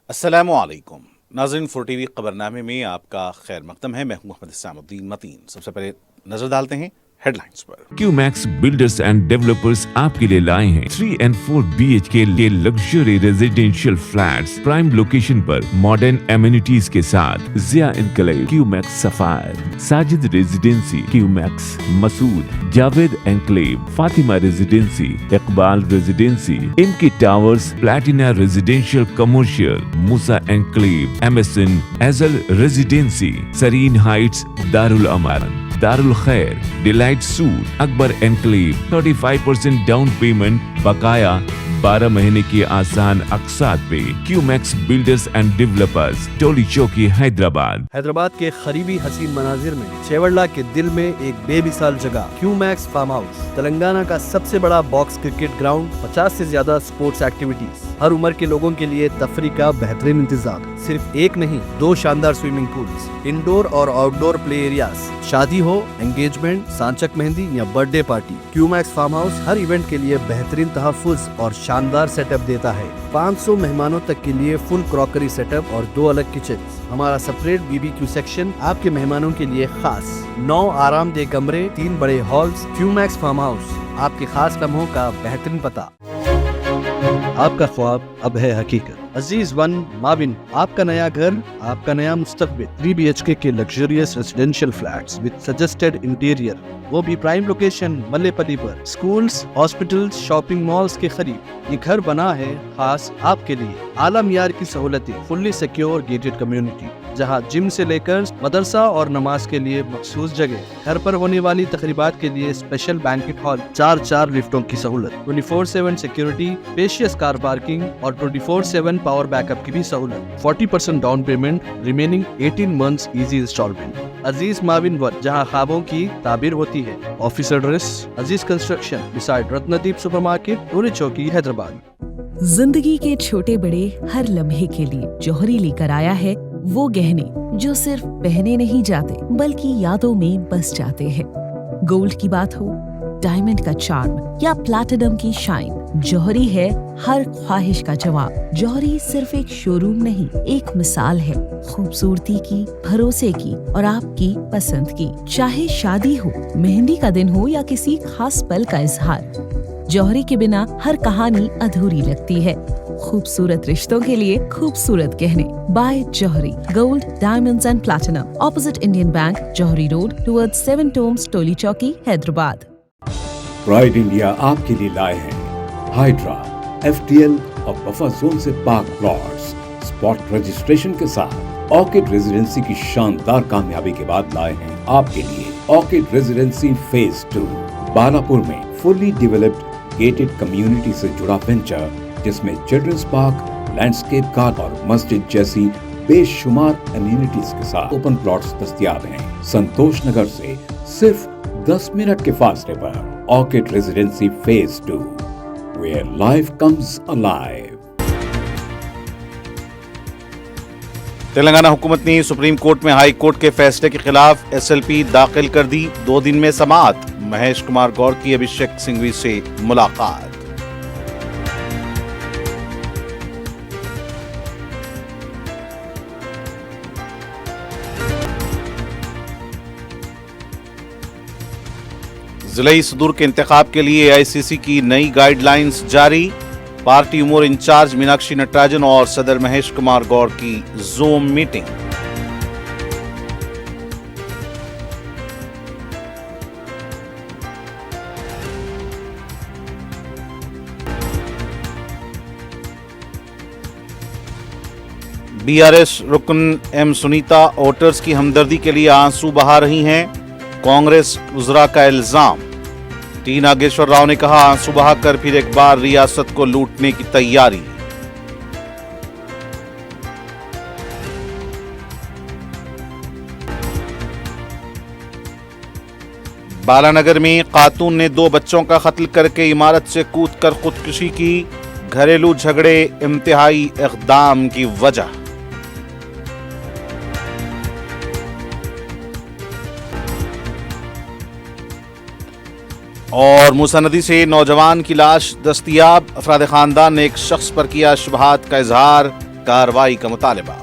السلام علیکم ناظرین، فور ٹی وی خبرنامے میں آپ کا خیر مقدم ہے۔ میں ہوں محمد اسام الدین متین۔ سب سے پہلے نظر ڈالتے ہیں ہیڈ لائنز پر۔ Q Max builders and Developers آپ کے لیے لائے ہیں 3 and 4 BHK کے luxury residential flats prime location پر ماڈرن ایمینٹیز کے ساتھ۔ Zia enclave, Q max sapphire, Sajid residency, Q max Masood, Javed enclave, Fatima residency, Iqbal residency, ان کی towers, platina residential commercial, Musa enclave, MSN ایزل residency, Sareen heights, Darulaman, Darulkhair, delight suite, Akbar enclave, 35% down payment بقایا 12 مہینے کی آسان اقساط پہ۔ Q Max builders and developers, Toli Chowki, Hyderabad. Hyderabad کے قریبی حسین مناظر میں چیوڑلہ کے دل میں ایک بے مثال جگہ کیو میکس فارم ہاؤس، تلنگانہ کا سب سے بڑا باکس کرکٹ گراؤنڈ، 50 سے زیادہ سپورٹس ایکٹیویٹیز، ہر عمر کے لوگوں کے لیے تفریح کا بہترین انتظام، صرف ایک نہیں 2 شاندار سوئمنگ پولز، انڈور اور آؤٹ ڈور پلے ایریاز، شادی ہو، انگیجمنٹ، سانچک مہندی یا برتھ ڈے پارٹی، کیو میکس فارم ہاؤس ہر ایونٹ کے لیے بہترین تحفظ اور شاندار سیٹ اپ دیتا ہے۔ 500 مہمانوں تک کے لیے فل کراکری سیٹ اپ اور 2 الگ کچنز، ہمارا سپریٹ BBQ سیکشن آپ کے مہمانوں کے لیے خاص، 9 آرام دہ کمرے، 3 بڑے ہالز۔ کیو میکس فارم ہاؤس، آپ کے خاص لمحوں کا بہترین پتہ۔ آپ کا خواب اب ہے حقیقت۔ عزیز ون ماون، آپ کا نیا گھر، آپ کا نیا مستقبل۔ 3 BHK کے luxurious residential flats with suggested interior, وہ بھی پرائم لوکیشن ملے پلی پر، سکولز، ہاسپٹلز، شاپنگ مالز کے قریب۔ یہ گھر بنا ہے خاص آپ کے لیے، اعلیٰ معیار کی سہولتیں، فلی سیکیور گیٹڈ کمیونٹی، جہاں جم سے لے کر مدرسہ اور نماز کے لیے مخصوص جگہ، گھر پر ہونے والی تقریبات کے لیے اسپیشل بینکٹ ہال، 4 لفٹوں کی سہولت، 24/7 سیکیورٹی، اسپیشیس کار پارکنگ اور 24/7 پاور بیک اپ کی بھی سہولت، 40% down payment, remaining 18 months easy instalment. Aziz maven one, جہاں خوابوں کی تعبیر ہوتی ہے۔ Office address Aziz construction beside Ratnadeep super market, Toli Chowki, Hyderabad. زندگی کے چھوٹے بڑے ہر لمحے کے لیے جوہری لے کر آیا ہے وہ گہنے جو صرف پہنے نہیں جاتے بلکہ یادوں میں بس جاتے ہیں۔ گولڈ کی بات ہو، ڈائمنڈ کا چارم یا پلاٹینم کی شائن، جوہری ہے ہر خواہش کا جواب۔ جوہری صرف ایک شو روم نہیں، ایک مثال ہے خوبصورتی کی، بھروسے کی اور آپ کی پسند کی۔ چاہے شادی ہو، مہندی کا دن ہو یا کسی خاص پل کا اظہار، جوہری کے بنا ہر کہانی ادھوری لگتی ہے۔ خوبصورت رشتوں کے لیے خوبصورت گہنے، بائے جوہری، gold, diamonds and platinum, opposite Indian bank, جوہری روڈ، ٹورڈ 7 ٹومز، ٹولی چوکی، حیدرآباد۔ پرائڈ انڈیا آپ کے لیے لائے ہیں ہائیڈرا، FTL اور بفر زون سے پاک پلاٹس، اسپاٹ رجسٹریشن کے ساتھ۔ آرکڈ ریزیڈنسی کی شاندار کامیابی کے بعد لائے ہیں آپ کے لیے آرکڈ ریزیڈنسی فیز 2، بالاپور میں فلی ڈیولپڈ گیٹڈ کمیونٹی سے جڑا وینچر، جس میں چلڈرنس پارک، لینڈسکیپ گارڈن اور مسجد جیسی بے شمار امینٹیز کے ساتھ اوپن پلاٹس دستیاب ہیں۔ سنتوش نگر سے صرف 10 منٹ کے فاصلے پر orchid residency phase 2، where life comes alive۔ Telangana حکومت نے سپریم کورٹ میں ہائی کورٹ کے فیصلے کے خلاف SLP داخل کر دی، 2 دن میں سماعت۔ مہیش کمار گور کی ابھیشیک سنگھوی سے ملاقات۔ ضلعی صدور کے انتخاب کے لیے AICC کی نئی گائیڈ لائنز جاری، پارٹی امور انچارج میناکشی نٹراجن اور صدر مہیش کمار گور کی زوم میٹنگ۔ BRS رکن M سنیتا ووٹرز کی ہمدردی کے لیے آنسو بہا رہی ہیں، کانگریس وزراء کا الزام۔ ٹی ناگیشور راؤ نے کہا، آنسو بہا کر پھر ایک بار ریاست کو لوٹنے کی تیاری۔ بالانگر میں خاتون نے 2 بچوں کا قتل کر کے عمارت سے کود کر خودکشی کی، گھریلو جھگڑے انتہائی اقدام کی وجہ۔ اور موسیٰ ندی سے نوجوان کی لاش دستیاب، افراد خاندان نے ایک شخص پر کیا شبہات کا اظہار، कार्रवाई का मुतालबा।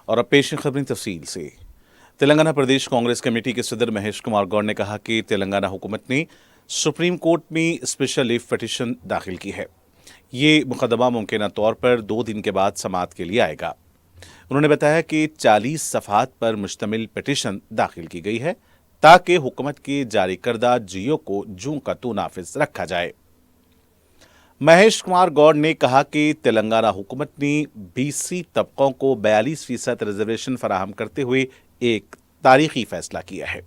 और अब पेश है खबरें तफसील से। तेलंगाना प्रदेश कांग्रेस कमेटी के सदर महेश कुमार गौड़ ने कहा कि तेलंगाना हुकूमत ने सुप्रीम कोर्ट में स्पेशल लीव पिटीशन दाखिल की है। ये मुकदमा मुमकिन तौर पर 2 दिन के बाद समाअत के लिए आएगा। उन्होंने बताया कि 40 सफ़हात पर मुश्तमिल पिटीशन दाखिल की गई है ताकि हुकूमत के जारी करदा जियो को जूं का तू नाफिज रखा जाए। महेश कुमार गौड़ ने कहा कि तेलंगाना हुकूमत ने बीसी तबकों को 42% रिजर्वेशन फराहम करते हुए एक तारीखी फैसला किया है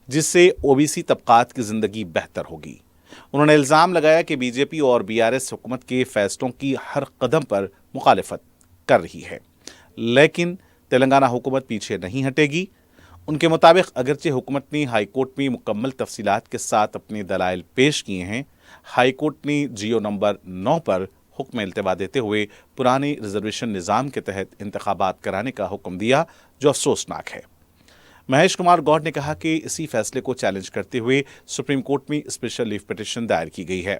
जिससे ओबीसी तबकात की जिंदगी बेहतर होगी। उन्होंने इल्जाम लगाया कि बीजेपी और बीआरएस हुकूमत के फैसलों की हर कदम पर मुखालिफत कर रही है, लेकिन तेलंगाना हुकूमत पीछे नहीं हटेगी। उनके मुताबिक अगरचे हुकूमत ने हाईकोर्ट में मुकम्मल तफसीलात के साथ अपने दलाइल पेश किए हैं, हाईकोर्ट ने जियो नंबर 9 पर हुक्म इल्तिवा देते हुए पुराने रिजर्वेशन निज़ाम के तहत इंतखाबात कराने का हुक्म दिया, जो अफसोसनाक है। महेश कुमार गौड़ ने कहा कि इसी फैसले को चैलेंज करते हुए सुप्रीम कोर्ट में स्पेशल लीव पिटीशन दायर की गई है।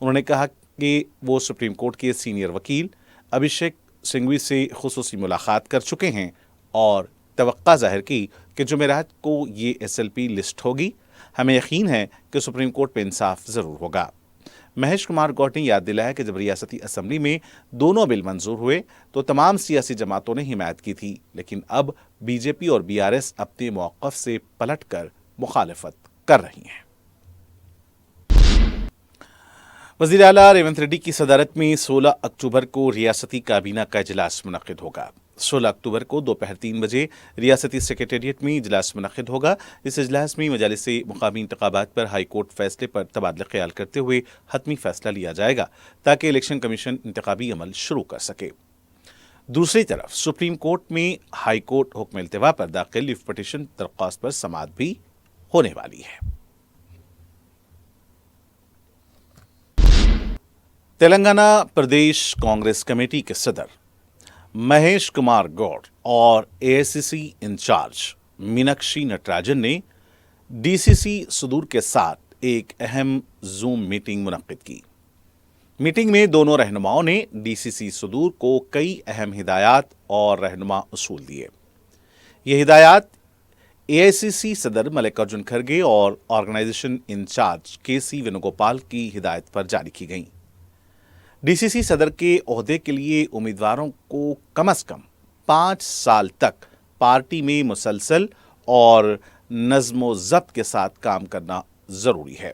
उन्होंने कहा कि वो सुप्रीम कोर्ट के सीनियर वकील अभिषेक सिंघवी से खुसूसी मुलाकात कर चुके हैं और तवक्का जाहिर की कि जुमेरात को ये एसएलपी लिस्ट होगी। हमें यकीन है कि सुप्रीम कोर्ट में इंसाफ जरूर होगा। महेश कुमार गौड़ ने याद दिलाया कि जब रियासती असम्बली में दोनों बिल मंजूर हुए तो तमाम सियासी जमातों ने हिमायत की थी, लेकिन अब बीजेपी और बीआरएस अपने मौक़िफ़ से पलटकर मुखालिफत कर रही हैं। वज़ीर आला रेवंत रेड्डी की सदारत में 16 अक्टूबर को रियासती काबीना का इजलास मुनक़िद होगा। 16 अक्टूबर को दोपहर 3 बजे रियासती सेक्रेटेरिएट में इजलास मुनक़िद होगा। इस इजलास में मजालिसे मुकामी इंतखाबात पर हाई कोर्ट फैसले पर तबादला ख्याल करते हुए हतमी फैसला लिया जाएगा ताकि इलेक्शन कमीशन इंतखाबी अमल शुरू कर सके। दूसरी तरफ सुप्रीम कोर्ट में हाई कोर्ट हुक्म इल्तिवा पर दाखिल लीव पिटीशन दरख्वास्त पर समाअत भी होने वाली है। तेलंगाना प्रदेश कांग्रेस कमेटी के सदर महेश कुमार गौड़ और एआईसीसी इंचार्ज मीनाक्षी नटराजन ने डीसीसी सुदूर के साथ एक अहम जूम मीटिंग मुनक्किद की। मीटिंग में दोनों रहनुमाओं ने डीसीसी सुदूर को कई अहम हिदायत और रहनुमा उसूल दिए। ये हिदायत एआईसीसी सदर मल्लिकार्जुन खड़गे और ऑर्गेनाइजेशन इंचार्ज केसी वेणुगोपाल की हिदायत पर जारी की गई। डीसीसी सदर के ओहदे के लिए उम्मीदवारों को कम से कम 5 साल तक पार्टी में मुसलसल और नज़्मो ज़ब्त के साथ काम करना ज़रूरी है।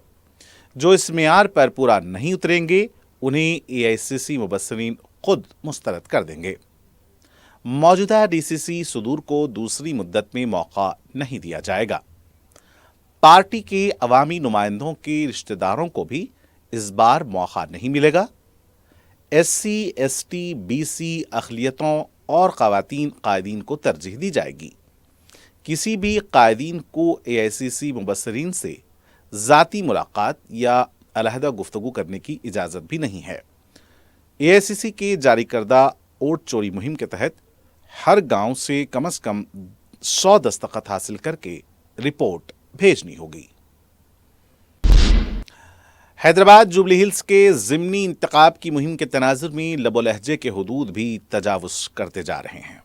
जो इस मेयार पर पूरा नहीं उतरेंगे उन्हें एआईसीसी मुबस्सरीन खुद मुस्तरद कर देंगे। मौजूदा डीसीसी सुदूर को दूसरी मुद्दत में मौका नहीं दिया जाएगा। पार्टी के अवामी नुमाइंदों के रिश्तेदारों को भी इस बार मौका नहीं मिलेगा। एससी, एसटी, बीसी अक़लियतों और ख़वातीन कायदीन को तरजीह दी जाएगी। किसी भी कायदीन को एआईसीसी मुबस्सरीन से ज़ाती मुलाकात या अलहदा गुफ्तगू करने की इजाज़त भी नहीं है। एआईसीसी के जारी करदा वोट चोरी मुहिम के तहत हर गांव से कम 100 दस्तखत हासिल करके रिपोर्ट भेजनी होगी। हैदराबाद जुबली हिल्स के ज़िमनी इंतखाब की मुहिम के तनाजुर में लबो लहजे के हुदूद भी तजावुज़ करते जा रहे हैं।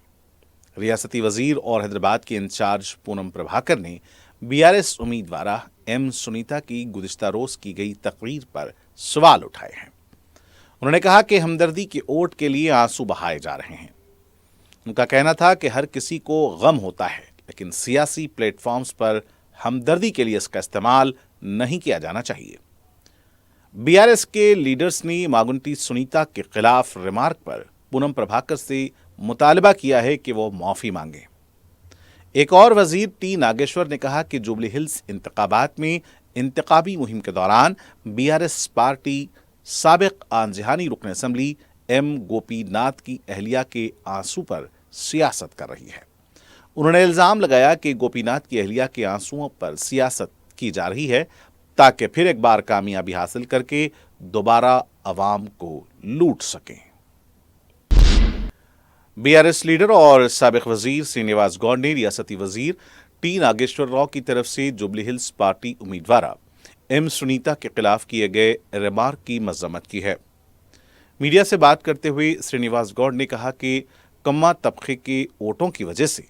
रियासती वजीर और हैदराबाद के इंचार्ज पूनम प्रभाकर ने बीआरएस उम्मीदवार एम सुनीता की गुज़िश्ता रोज़ की गई तकरीर पर सवाल उठाए हैं। उन्होंने कहा कि हमदर्दी के ओट के लिए आंसू बहाए जा रहे हैं। उनका कहना था कि हर किसी को गम होता है, लेकिन सियासी प्लेटफॉर्म्स पर हमदर्दी के लिए इसका इस्तेमाल नहीं किया जाना चाहिए। बीआरएस के लीडर्स ने मागुंटी सुनीता के खिलाफ रिमार्क पर पूनम प्रभाकर से मुतालबा किया है कि वो माफ़ी मांगे। एक और वजीर टी नागेश्वर ने कहा कि जुबली हिल्स इंतखाबात में इंतखाबी मुहिम के दौरान बीआरएस पार्टी साबिक आंजहानी रुकन असम्बली एम गोपीनाथ की अहलिया के आंसू पर सियासत कर रही है। उन्होंने इल्ज़ाम लगाया कि गोपीनाथ की अहलिया के आंसुओं पर सियासत की जा रही है ताकि फिर एक बार कामयाबी हासिल करके दोबारा अवाम को लूट सकें। बीआरएस लीडर और साबिक वजीर श्रीनिवास गौड़ ने रियासती वजीर टी नागेश्वर राव की तरफ से जुबली हिल्स पार्टी उम्मीदवार एम सुनीता के खिलाफ किए गए रिमार्क की मजम्मत की है। मीडिया से बात करते हुए श्रीनिवास गौड़ ने कहा कि कम्मा तबके के वोटों की वजह से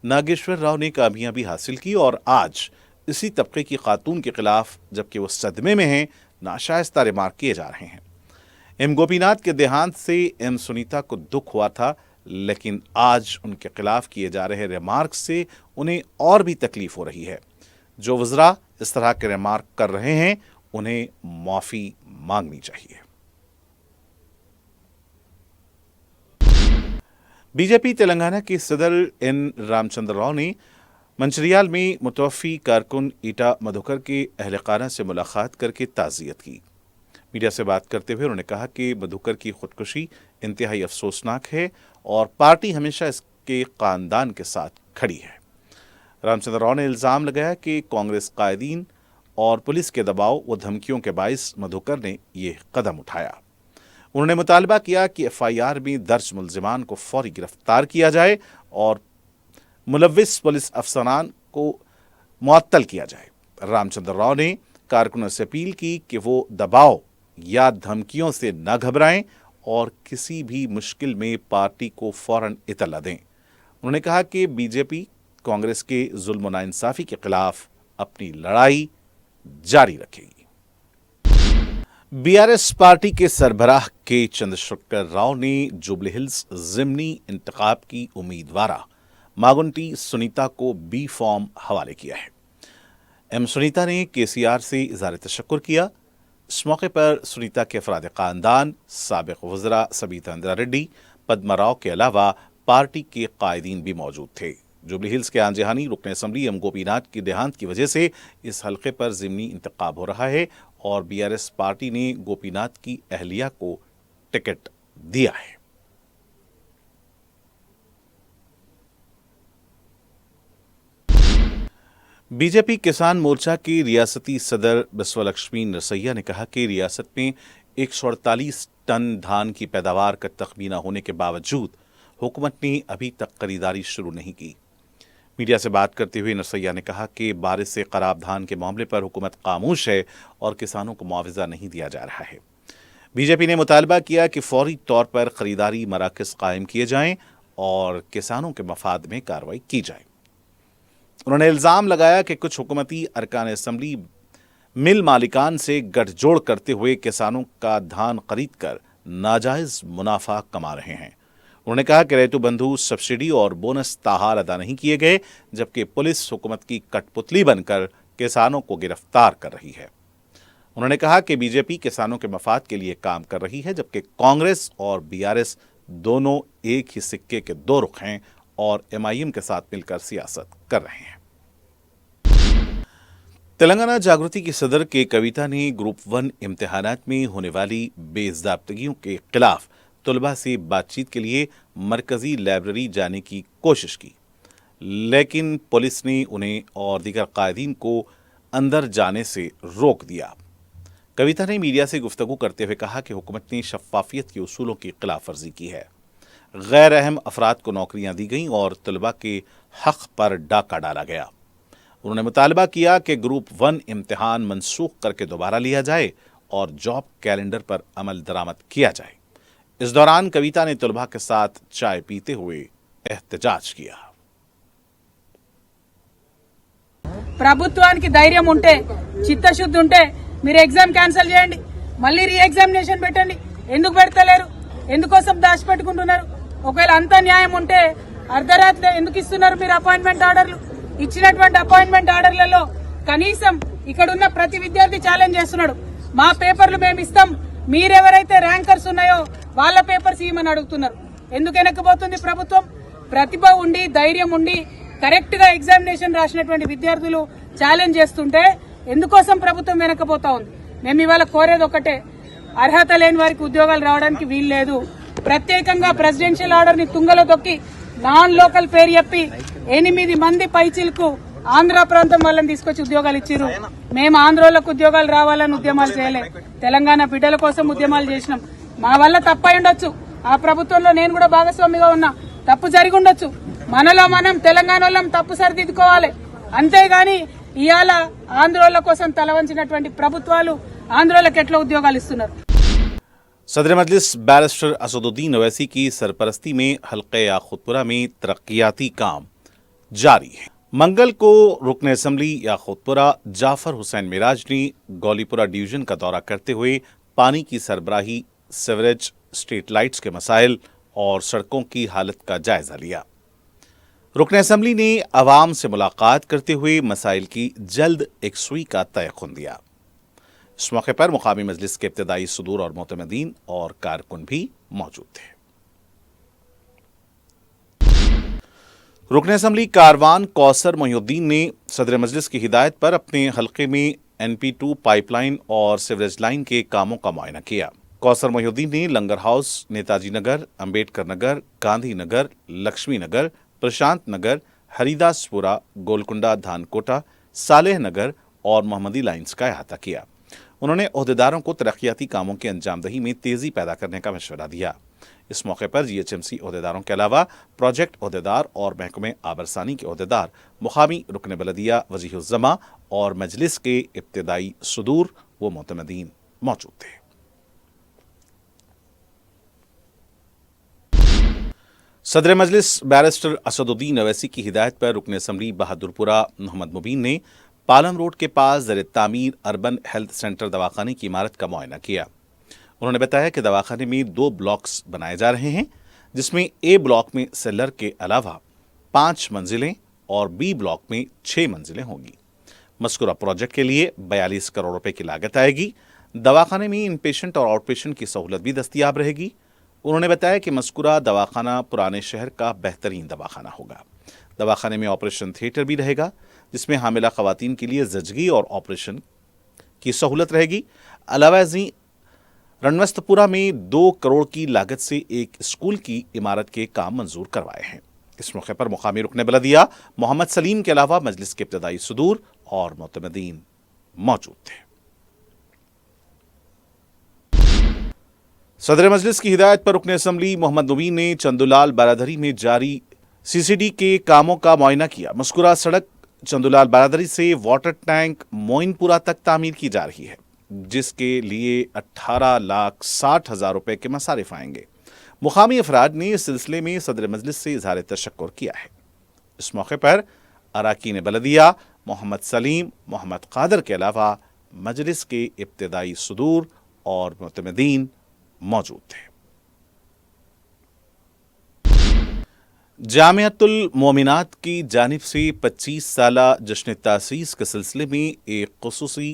नागेश्वर राव ने कामयाबी हासिल की और आज इसी तबके की खातून के खिलाफ जबकि वो सदमे में हैं, नाशाइस्ता रिमार्क किए जा रहे हैं। एम गोपीनाथ के देहांत से एम सुनीता को दुख हुआ था, लेकिन आज उनके खिलाफ किए जा रहे रिमार्क से उन्हें और भी तकलीफ हो रही है। जो वज़रा इस तरह के रिमार्क कर रहे हैं उन्हें माफी मांगनी चाहिए। बीजेपी तेलंगाना के सदर एन रामचंद्र राव ने मंचरियाल में मुतवफ़ी कारकुन ईटा मधुकर के अहलकारा से मुलाकात करके ताज़ियत की। मीडिया से बात करते हुए उन्होंने कहा कि मधुकर की खुदकुशी इंतहाई अफसोसनाक है और पार्टी हमेशा इसके ख़ानदान के साथ खड़ी है। रामचंद्र राव ने इल्ज़ाम लगाया कि कांग्रेस कायदीन और पुलिस के दबाव व धमकियों के बाइस मधुकर ने ये कदम उठाया। उन्होंने मुतालबा किया कि FIR में दर्ज मुलजिमान को फौरी गिरफ्तार किया जाए और मुलव्विस पुलिस अफसरान को मुअत्तल किया जाए। रामचंद्र राव ने कारकुनों से अपील की कि वो दबाव या धमकियों से न घबराएं और किसी भी मुश्किल में पार्टी को फौरन इत्तला दें। उन्होंने कहा कि बीजेपी कांग्रेस के जुल्म व नाइंसाफी के खिलाफ अपनी लड़ाई जारी रखेगी। BRS पार्टी के सरबराह के चंद्रशेखर राव ने जुबली हिल्स ज़िमनी इंतखाब की उम्मीदवार मागुंटी सुनीता को B फॉर्म हवाले किया है। एम सुनीता ने KCR से इज़हार तशक्कुर किया। इस मौके पर सुनीता के अफराद ख़ानदान, साबिक़ वज़रा सबीता इंदिरा रेड्डी, पद्मा राव के अलावा पार्टी के कायदीन भी मौजूद थे। जुबली हिल्स के आंजहानी रुकन असम्बली एम गोपीनाथ की देहांत की वजह से इस हल्के पर ज़िमनी इंतखाब हो रहा है और BRS पार्टी ने गोपीनाथ की अहलिया को टिकट दिया है। बीजेपी किसान मोर्चा की रियासती सदर बिस्वालक्ष्मी नरसैया ने कहा कि रियासत में 148 टन धान की पैदावार का तखमीना होने के बावजूद हुकूमत ने अभी तक खरीदारी शुरू नहीं की। मीडिया से बात करते हुए नरसैया ने कहा कि बारिश से खराब धान के मामले पर हुकूमत खामोश है और किसानों को मुआवजा नहीं दिया जा रहा है। बीजेपी ने मुतालबा किया कि फौरी तौर पर खरीदारी मराकज़ कायम किए जाएं और किसानों के मफाद में कार्रवाई की जाए। उन्होंने इल्ज़ाम लगाया कि कुछ हुकूमती अरकान असम्बली मिल मालिकान से गठजोड़ करते हुए किसानों का धान खरीद कर नाजायज़ मुनाफा कमा रहे हैं। उन्होंने कहा कि रैतु बंधु सब्सिडी और बोनस ताहाल अदा नहीं किए गए, जबकि पुलिस हुकूमत की कठपुतली बनकर किसानों को गिरफ्तार कर रही है। उन्होंने कहा कि बीजेपी किसानों के मफाद के लिए काम कर रही है, जबकि कांग्रेस और BRS दोनों एक ही सिक्के के दो रुख हैं और MIM के साथ मिलकर सियासत कर रहे हैं। तेलंगाना जागृति की सदर के कविता ने ग्रुप 1 इम्तिहानात में होने वाली बेज़ाब्तगियों के खिलाफ तलबा से बातचीत के लिए मरकजी लाइब्रेरी जाने की कोशिश की, लेकिन पुलिस ने उन्हें और दीगर कायदीन को अंदर जाने से रोक दिया। कविता ने मीडिया से गुफ्तगू करते हुए कहा कि हुकूमत ने शफ़ाफियत के उसूलों की खिलाफ वर्जी की है। गैर अहम अफराद को नौकरियां दी गईं और तलबा के हक़ पर डाका डाला गया। उन्होंने मुतालबा किया कि ग्रुप 1 इम्तिहान मनसूख करके दोबारा लिया जाए और जॉब कैलेंडर पर अमल दरामद किया जाए। इस दौरान कविता ने तलबा के साथ चाय पीते हुए एहतजाज किया। ప్రభుత్వానికి ధైర్యం ఉంటే చిత్తశుద్ధి ఉంటే మీరు ఎగ్జామ్ క్యాన్సిల్ చేయండి, మళ్ళీ రీ ఎగ్జామినేషన్ పెట్టండి. ఎందుకు పెడతలేరు? ఎందుకోసం దాచిపెట్టుకుంటున్నారు? ఒకవేళ అంత న్యాయం ఉంటే అర్ధరాత్రి ఎందుకు ఇస్తున్నారు మీరు అపాయింట్మెంట్ ఆర్డర్లు? ఇచ్చినటువంటి అపాయింట్మెంట్ ఆర్డర్లలో కనీసం ఇక్కడున్న ప్రతి విద్యార్థి ఛాలెంజ్ చేస్తున్నాడు, మా పేపర్లు మేము ఇస్తాం, మీరెవరైతే ర్యాంకర్స్ ఉన్నాయో వాళ్ళ పేపర్స్ ఇవ్వమని అడుగుతున్నారు. ఎందుకు వెనక్కిపోతుంది ప్రభుత్వం? ప్రతిభ ఉండి ధైర్యం ఉండి కరెక్ట్ గా ఎగ్జామినేషన్ రాసినటువంటి విద్యార్థులు ఛాలెంజ్ చేస్తుంటే ఎందుకోసం ప్రభుత్వం వెనక్కిపోతా ఉంది? మేము ఇవాళ కోరేది ఒకటే, అర్హత లేని వారికి ఉద్యోగాలు రావడానికి వీలు లేదు. ప్రత్యేకంగా ప్రెసిడెన్షియల్ ఆర్డర్ ని తుంగలో తొక్కి నాన్ లోకల్ పేరు చెప్పి 8 మంది పైచిలకు ఆంధ్ర ప్రాంతం వాళ్ళని తీసుకొచ్చి ఉద్యోగాలు ఇచ్చారు. మేము ఆంధ్రోలకు ఉద్యోగాలు రావాలని ఉద్యమాలు చేయలే, తెలంగాణ బిడ్డల కోసం ఉద్యమాలు చేసినాం. మా వల్ల తప్పై ఉండొచ్చు, ఆ ప్రభుత్వంలో నేను కూడా భాగస్వామిగా ఉన్నా, తప్పు జరిగి ఉండొచ్చు. మనలో మనం తెలంగాణ వాళ్ళం తప్పు సరిదిద్దుకోవాలి. అంతేగాని ఇవాళ ఆంధ్రోళ్ల కోసం తలవంచినటువంటి ప్రభుత్వాలు ఆంధ్రోళ్లకు ఎట్లా ఉద్యోగాలు ఇస్తున్నారు? सदर मजलिस बैरिस्टर असदुद्दीन ओवैसी की सरपरस्ती में हल्के याखूतपुरा में तरक्याती काम जारी है। मंगल को रुकन असम्बली याखूतपुरा जाफर हुसैन मिराज ने गौलीपुरा डिवीजन का दौरा करते हुए पानी की सरबराही, सीवरेज, स्ट्रीट लाइट्स के मसाइल और सड़कों की हालत का जायजा लिया। रुकन असम्बली ने अवाम से मुलाकात करते हुए मसाइल की जल्द एकसुई का तयक़ुन दिया। इस मौके पर मुकामी मजलिस के इब्तदाई सुदूर और मोतमदीन और कारकुन भी मौजूद थे। रुकन असम्बली कारवान कौसर मोहिउद्दीन ने सदर मजलिस की हिदायत पर अपने हलके में NP2 पाइपलाइन और सीवरेज लाइन के कामों का मुआयना किया। कौसर मोहिउद्दीन ने लंगर हाउस, नेताजी नगर, अंबेडकर नगर, गांधी नगर, लक्ष्मी नगर, प्रशांत नगर, हरिदासपुरा, गोलकुंडा, धानकोटा, सालेह नगर और मोहम्मदी लाइन्स का अहाता किया। उन्होंने ओहदेदारों को तरक्याती कामों की अंजामदही में तेजी पैदा करने का मशवरा दिया। इस मौके पर GHMC ओहदेदारों के अलावा प्रोजेक्ट ओहदेदार और महकमे आबरसानी के ओहदेदार, मुकामी रुकन बलदिया वजीहुज़्ज़मा और मजलिस के इब्तदाई सुदूर व मोतमदीन मौजूद थे। सदर मजलिस बैरिस्टर असदुद्दीन ओवैसी की हिदायत पर रुकन असम्बली बहादुरपुरा मोहम्मद मुबीन ने पालम रोड के पास ज़र तामीर अर्बन हेल्थ सेंटर दवाखाने की इमारत का मुआयना किया। उन्होंने बताया कि दवाखाने में 2 ब्लॉक्स बनाए जा रहे हैं, जिसमें A ब्लॉक में सेलर के अलावा 5 मंजिलें और B ब्लॉक में 6 मंजिलें होंगी। मज़कूरा प्रोजेक्ट के लिए 42 करोड़ रुपए की लागत आएगी। दवाखाने में इन पेशेंट और आउट पेशेंट की सहूलत भी दस्तियाब रहेगी। उन्होंने बताया कि मज़कूरा दवाखाना पुराने शहर का बेहतरीन दवाखाना होगा। दवाखाने में ऑपरेशन थिएटर भी रहेगा, जिसमें हामिला ख़वातीन के लिए ज़चगी और ऑपरेशन की सहूलत रहेगी। अलावा जी रणवस्तपुरा में 2 करोड़ की लागत से एक स्कूल की इमारत के काम मंजूर करवाए हैं। इस मौके पर मुकामी रुकन बलदिया मोहम्मद सलीम के अलावा मजलिस के इब्तदाई सुदूर और मोतमदीन मौजूद थे। सदर मजलिस की हिदायत पर रुकन असम्बली मोहम्मद मुबीन ने चंदुलाल बारादरी में जारी CCD के कामों का मुआयना किया। मज़कूरा सड़क चंदुलाल बारादरी से वाटर टैंक मोइनपुरा तक तामीर की जा रही है, जिसके लिए 18,60,000 रुपए के मसारिफ आएंगे। मुकामी अफराद ने इस सिलसिले में सदर मजलिस से इजहार तशक्कुर किया है। इस मौके पर अराकीन बलदिया मोहम्मद सलीम, मोहम्मद कादर के अलावा मजलिस के इब्तदाई सुदूर और मुतमदीन मौजूद थे। जामियातुल मोमिनात की जानिब से 25 साला जश्न तासीस के सिलसिले में एक खुसूसी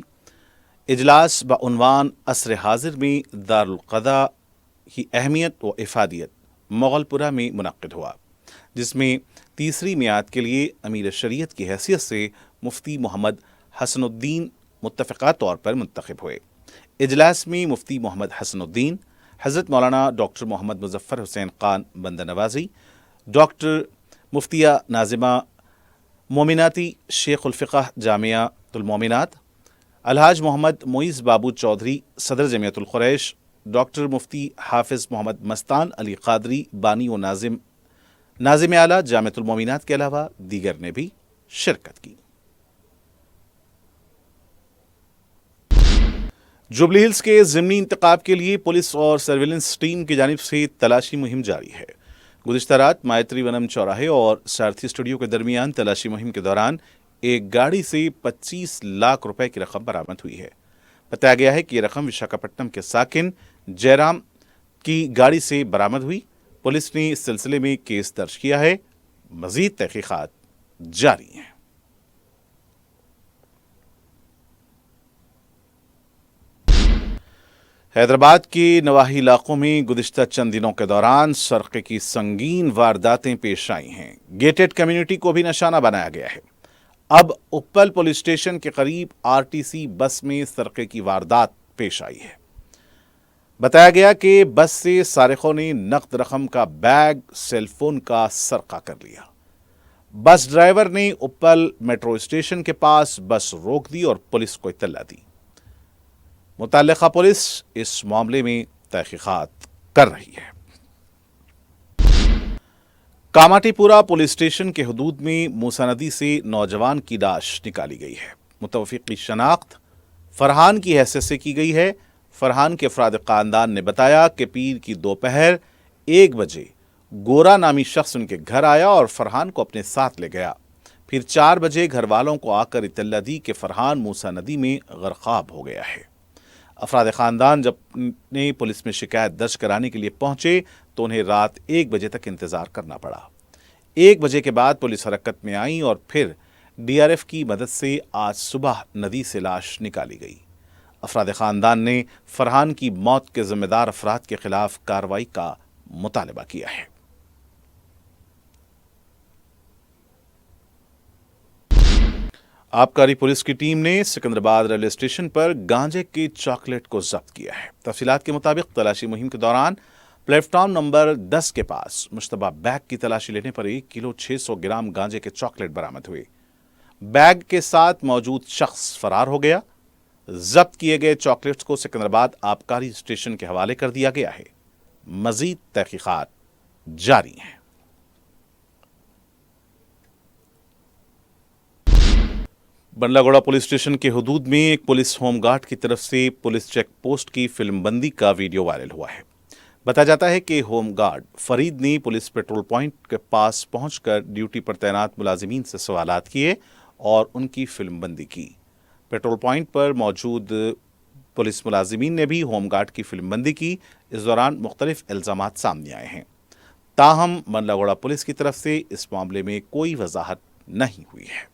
इजलास बउनवान असर हाजिर में दारुल क़दा की अहमियत व इफ़ादियत मोगलपुरा में मुनक़्क़िद हुआ, जिसमें तीसरी मियाद के लिए अमीर शरीयत की हैसियत से मुफ्ती मोहम्मद हसनुद्दीन मुत्तफ़िक़ा तौर पर मुंतख़ब हुए। इजलास में मुफ्ती मोहम्मद हसनुद्दीन, हज़रत मौलाना डॉक्टर मोहम्मद मुज़फ़्फ़र हुसैन ख़ान बंदनवाज़ी, डॉक्टर मुफ्तिया नाज़िमा मोमिनाती शेखुल फ़िक़ह जामियातुल मोमिनात, अलहाज मोहम्मद मोइज़ बाबू चौधरी सदर जमियतुल क़ुरैश, डॉक्टर मुफ्ती हाफिज़ मोहम्मद मस्तान अली क़ादरी बानी व नाज़िम आला जामियातुल मोमिनात के अलावा दीगर ने भी शिरकत की। जुबली हिल्स के ज़िमनी इंतखाब के लिए पुलिस और सर्विलेंस टीम की जानिब से तलाशी मुहिम जारी है। गुज़िश्ता रात मायत्री वनम चौराहे और सारथी स्टूडियो के दरमियान तलाशी मुहिम के दौरान एक गाड़ी से 25 लाख रुपए की रकम बरामद हुई है। बताया गया है कि यह रकम विशाखापट्टनम के साकिन जयराम की गाड़ी से बरामद हुई। पुलिस ने इस सिलसिले में केस दर्ज किया है। मज़ीद तहक़ीक़ात जारी हैं। हैदराबाद के नवाही इलाकों में गुज़िश्ता चंद दिनों के दौरान सरक़े की संगीन वारदातें पेश आई हैं। गेटेड कम्युनिटी को भी निशाना बनाया गया है। अब उप्पल पुलिस स्टेशन के करीब RTC बस में सरक़े की वारदात पेश आई है। बताया गया कि बस से सारिकों ने नक़द रकम का बैग, सेलफोन का सरक़ा कर लिया। बस ड्राइवर ने उप्पल मेट्रो स्टेशन के पास बस रोक दी और पुलिस को इत्तला दी। मुतल्लिक़ा पुलिस इस मामले में तहक़ीक़ात कर रही है। कामाटीपुरा पुलिस स्टेशन के हदूद में मूसा नदी से नौजवान की लाश निकाली गई है। मुतवफ़िक़ की शनाख्त फरहान की हैसियत से की गई है। फरहान के अफराद ख़ानदान ने बताया कि पीर की दोपहर 1 बजे गोरा नामी शख्स उनके घर आया और फरहान को अपने साथ ले गया। फिर 4 बजे घर वालों को आकर इत्तला दी कि फरहान मूसा नदी में गर्क़ाब हो गया है। अफराद ख़ानदान जब ने पुलिस में शिकायत दर्ज कराने के लिए पहुंचे तो उन्हें रात 1 बजे तक इंतज़ार करना पड़ा। 1 बजे के बाद पुलिस हरकत में आई और फिर DRF की मदद से आज सुबह नदी से लाश निकाली गई। अफराद ख़ानदान ने फरहान की मौत के ज़िम्मेदार अफराद के खिलाफ कार्रवाई का मुतालबा किया है। आबकारी पुलिस की टीम ने सिकंदराबाद रेलवे स्टेशन पर गांजे के चॉकलेट को जब्त किया है। तफसीलात के मुताबिक तलाशी मुहिम के दौरान प्लेटफॉर्म नंबर 10 के पास मुश्तबा बैग की तलाशी लेने पर 1 किलो 600 ग्राम गांजे के चॉकलेट बरामद हुए। बैग के साथ मौजूद शख्स फरार हो गया। जब्त किए गए चॉकलेट्स को सिकंदराबाद आबकारी स्टेशन के हवाले कर दिया गया है। मजीद तहकीकात जारी हैं। बंडलागोड़ा पुलिस स्टेशन के हदूद में एक पुलिस होमगार्ड की तरफ से पुलिस चेक पोस्ट की फिल्मबंदी का वीडियो वायरल हुआ है। बताया जाता है कि होमगार्ड फरीद ने पुलिस पेट्रोल पॉइंट के पास पहुंचकर ड्यूटी पर तैनात मुलाजिमीन से सवालात किए और उनकी फिल्मबंदी की। पेट्रोल पॉइंट पर मौजूद पुलिस मुलाजिमीन ने भी होमगार्ड की फिल्मबंदी की। इस दौरान मुख्तलिफ इल्ज़ामात सामने आए हैं। ताहम बंडलागोड़ा पुलिस की तरफ से इस मामले में कोई वजाहत नहीं हुई है।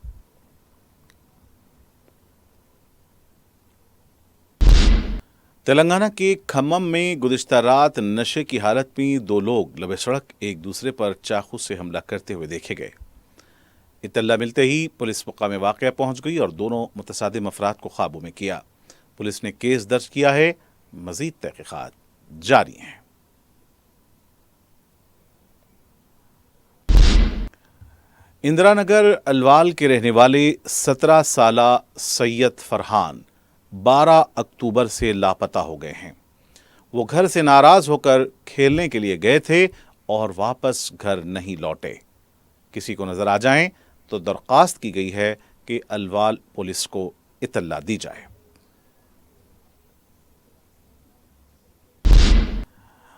तेलंगाना के खम्मम में गुज़िश्ता रात नशे की हालत में 2 लोग लबे सड़क एक दूसरे पर चाकू से हमला करते हुए देखे गए। इत्तला मिलते ही पुलिस मकाम वाक़या पहुंच गई और दोनों मुतसादिम अफराद को काबू में किया। पुलिस ने केस दर्ज किया है। मजीद तहकीकात जारी हैं। इंदिरा नगर अलवाल के रहने वाले 17 साला सैयद फरहान 12 अक्टूबर से लापता हो गए हैं। वो घर से नाराज होकर खेलने के लिए गए थे और वापस घर नहीं लौटे। किसी को नजर आ जाएं तो दरख्वास्त की गई है कि अलवाल पुलिस को इत्तला दी जाए।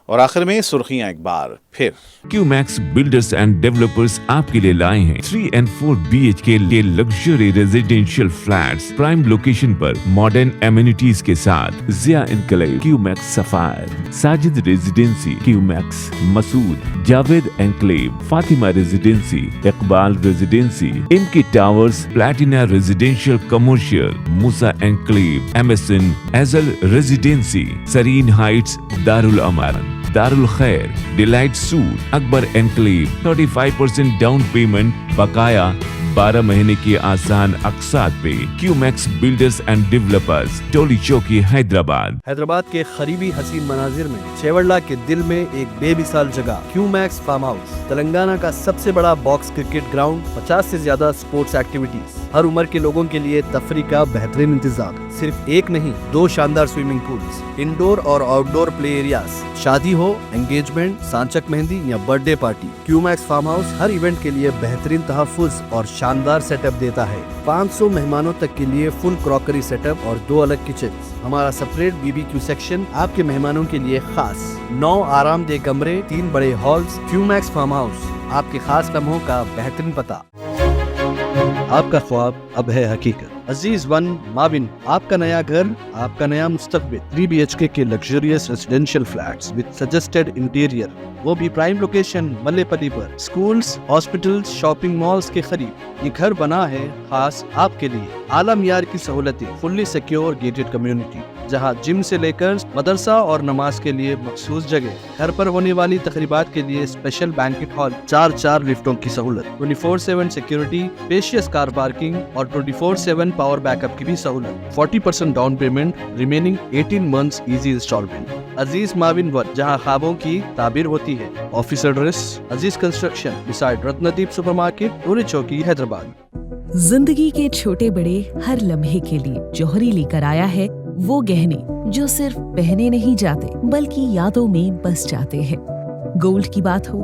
और आखिर में सुर्खियां एक बार फिर। QMax बिल्डर्स एंड डेवलपर्स आपके लिए लाए हैं 3 and 4 BHK के luxury residential flats prime location पर मॉडर्न एमिनिटीज के साथ Zia enclave, QMax sapphire, Sajid residency, QMax Masood, Javed enclave, Fatima residency, Iqbal residency, MK towers, platina residential commercial, Musa enclave, MSN एजल residency, Sareen heights, Darul Aman, Darul Khair, delight suite, Akbar enclave, 35% down payment, बकाया 12 महीने की आसान अक़सात पे। QMax builders and developers, Toli Chowki, Hyderabad. Hyderabad के करीबी हसीन मनाजिर में चेवड़ला के दिल में एक बेमिसाल जगह QMax फार्म हाउस, तेलंगाना का सबसे बड़ा बॉक्स क्रिकेट ग्राउंड, 50 से ज्यादा स्पोर्ट्स एक्टिविटीज, हर उम्र के लोगों के लिए तफरी का बेहतरीन इंतजाम। सिर्फ एक नहीं, 2 शानदार स्विमिंग पूल्स, इंडोर और आउटडोर प्ले एरियाज। शादी हो, एंगेजमेंट, सांचक मेहंदी या birthday party, QMax farm house हर इवेंट के लिए बेहतरीन तहफ़्फ़ुज़ और शानदार सेटअप देता है। 500 मेहमानों तक के लिए फुल क्रॉकरी सेटअप और 2 अलग किचन। हमारा सेपरेट BBQ सेक्शन आपके मेहमानों के लिए खास। 9 आरामदेह कमरे, 3 बड़े हॉल्स। QMax फार्म हाउस, आपके खास लम्हों का बेहतरीन पता। आपका ख्वाब अब है हकीकत। अजीज वन माविन, आपका नया घर, आपका नया मुस्तकबिल। 3 BHK के luxurious residential flats with suggested interior, वो भी प्राइम लोकेशन मल्लेपल्ली पर। स्कूल्स, हॉस्पिटल्स, शॉपिंग मॉल्स के करीब ये घर बना है खास आपके लिए। आला मियार की सहूलतें, फुल्ली सिक्योर गेटेड कम्युनिटी, जहां जिम से लेकर मदरसा और नमाज के लिए मखसूस जगह। घर पर होने वाली तकरीबात के लिए स्पेशल बैंकेट हॉल, 4 लिफ्टों की सहूलत, 24/7 सिक्योरिटी, स्पेशियस कार पार्किंग और 24/7 पावर बैकअप की भी सहूलत। 40% down payment, remaining 18 months easy instalment. Aziz maven one, जहां ख्वाबों की ताबीर होती है। Office address Aziz construction beside Ratnadeep supermarket, Toli Chowki, Hyderabad. जिंदगी के छोटे बड़े हर लम्हे के लिए जौहरी लेकर आया है वो गहने जो सिर्फ पहने नहीं जाते बल्कि यादों में बस जाते हैं। गोल्ड की बात हो,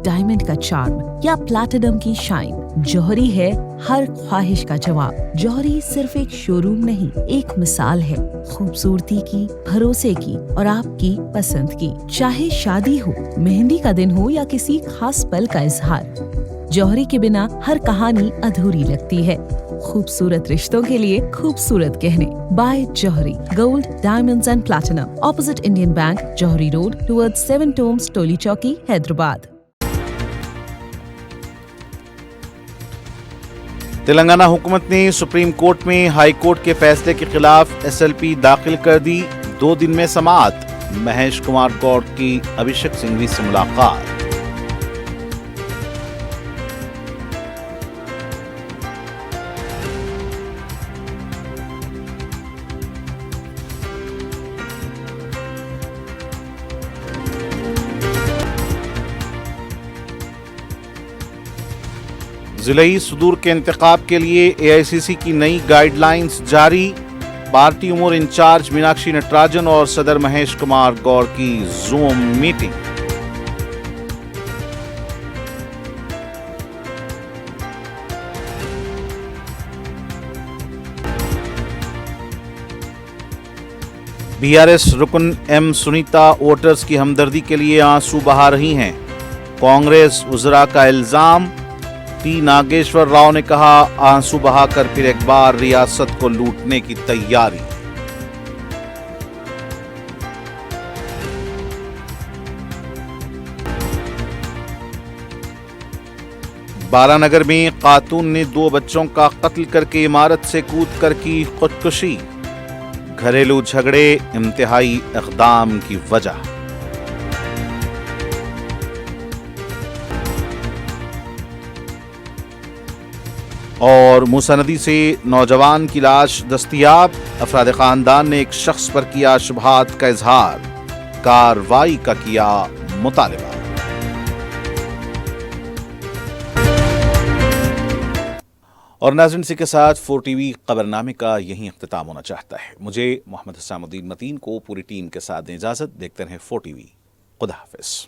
डायमंड का चार्म या प्लैटिनम की शाइन। जौहरी है हर ख्वाहिश का जवाब। जौहरी सिर्फ एक शोरूम नहीं, एक मिसाल है खूबसूरती की, भरोसे की और आपकी पसंद की। चाहे शादी हो, मेहंदी का दिन हो या किसी खास पल का इजहार, जौहरी के बिना हर कहानी अधूरी लगती है। खूबसूरत रिश्तों के लिए खूबसूरत गहने by Jauhari. Gold, diamonds and platinum, opposite Indian bank, Jauhari road, towards 7 tombs, Toli Chowki, Hyderabad. Telangana हुकूमत ने सुप्रीम कोर्ट में हाई कोर्ट के फैसले के खिलाफ एसएलपी दाखिल कर दी। 2 दिन में समाअत। महेश कुमार गौड़ की अभिषेक सिंघवी से मुलाकात। जिले सुदूर के इंतखाब के लिए एआईसीसी की नई गाइडलाइंस जारी। पार्टी उमूर इंचार्ज मीनाक्षी नटराजन और सदर महेश कुमार गौड़ की जूम मीटिंग। बीआरएस रुकन एम सुनीता वोटर्स की हमदर्दी के लिए आंसू बहा रही हैं। कांग्रेस उजरा का इल्जाम। टी नागेश्वर राव ने कहा, आंसू बहाकर फिर एक बार रियासत को लूटने की तैयारी। बारानगर में खातून ने 2 बच्चों का कत्ल करके इमारत से कूदकर की खुदकुशी। घरेलू झगड़े इंतहाई इक़दाम की वजह। और मूसा नदी से नौजवान की लाश दस्तयाब। अफराद खानदान ने एक शख्स पर किया शुबहात का इजहार। कार्रवाई का किया मुतालबा। और नाज़रीन, इसी के साथ 4 टीवी खबरनामे का यहीं इख्तिताम होना चाहता है। मुझे मोहम्मद हसामुद्दीन मतीन को पूरी टीम के साथ दें इजाजत। देखते रहें 4 टीवी। खुदा हाफिज।